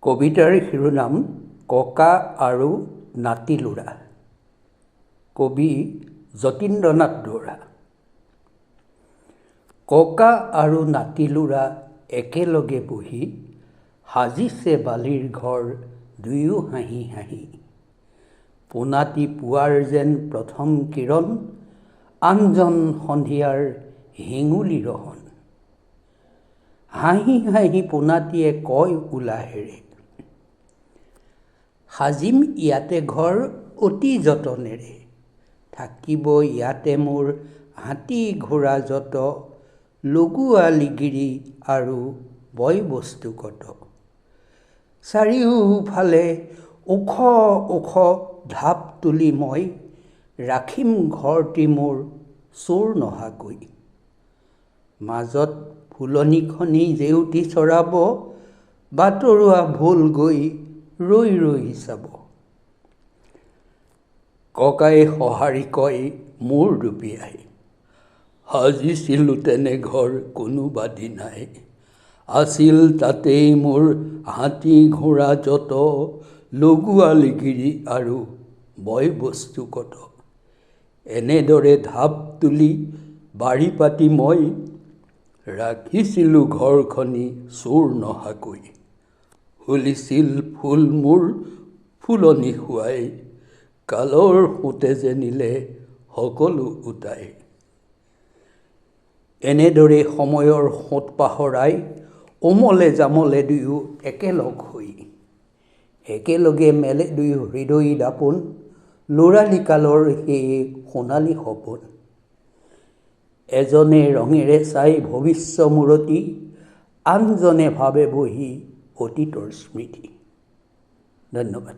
কবিতাৰ শিৰোনাম ককা আৰু নাতিলুৰা। কবি যতীন্দ্ৰনাথ দুৱৰা। ককা আৰু নাতিলুৰা একেলগে বহি সাজিছে বালিৰ ঘৰ দুয়ো হাঁহি হাঁহি। পোনাতি পুৱাৰ যেন প্ৰথম কিৰণ, আনজন সন্ধিয়াৰ হেঙুলি ৰহন। হাঁহি হাঁহি পোনাতিয়ে কয় উলাহেৰে, সাজিম ইয়াতে ঘৰ অতি যতনেৰে। থাকিব ইয়াতে মোৰ হাতী ঘোঁৰা যত, লগোৱা লিগিৰি আৰু বয় বস্তু কত। চাৰিওফালে ওখ ওখ ঢাপ তুলি মই, ৰাখিম ঘৰটি মোৰ চোৰ নহাকৈ। মাজত ফুলনিখনি জেউতি চৰাব, বাটৰুৱা ভোল গৈ ৰৈ ৰৈ চাব। ককাই সঁহাৰি কয় মূৰ দুপিয়াই, সাজিছিলোঁ তেনে ঘৰ কোনোবা দিনাই। আছিল তাতেই মোৰ হাতী ঘোঁৰা যত, লগোৱা লিগিৰি আৰু বয় বস্তু কত। এনেদৰে ঢাপ তুলি বাৰী পাতি মই, ৰাখিছিলোঁ ঘৰখনি চোৰ নহাকৈ। ফুলিছিল ফুল মোৰ ফুলনি শুৱাই, কালৰ সোঁতে যে নিলে সকলো উটাই। এনেদৰে সময়ৰ সোঁত পাহৰাই, অমলে জামলে দুয়ো একেলগ হৈ। একেলগে মেলে দুয়ো হৃদয়ী দাপোন, ল'ৰালি কালৰ সেই সোণালী সপোন। এজনে ৰঙেৰে চাই ভৱিষ্য মূৰতি, আনজনে ভাবে বহি অতীতৰ স্মৃতি। ধন্যবাদ।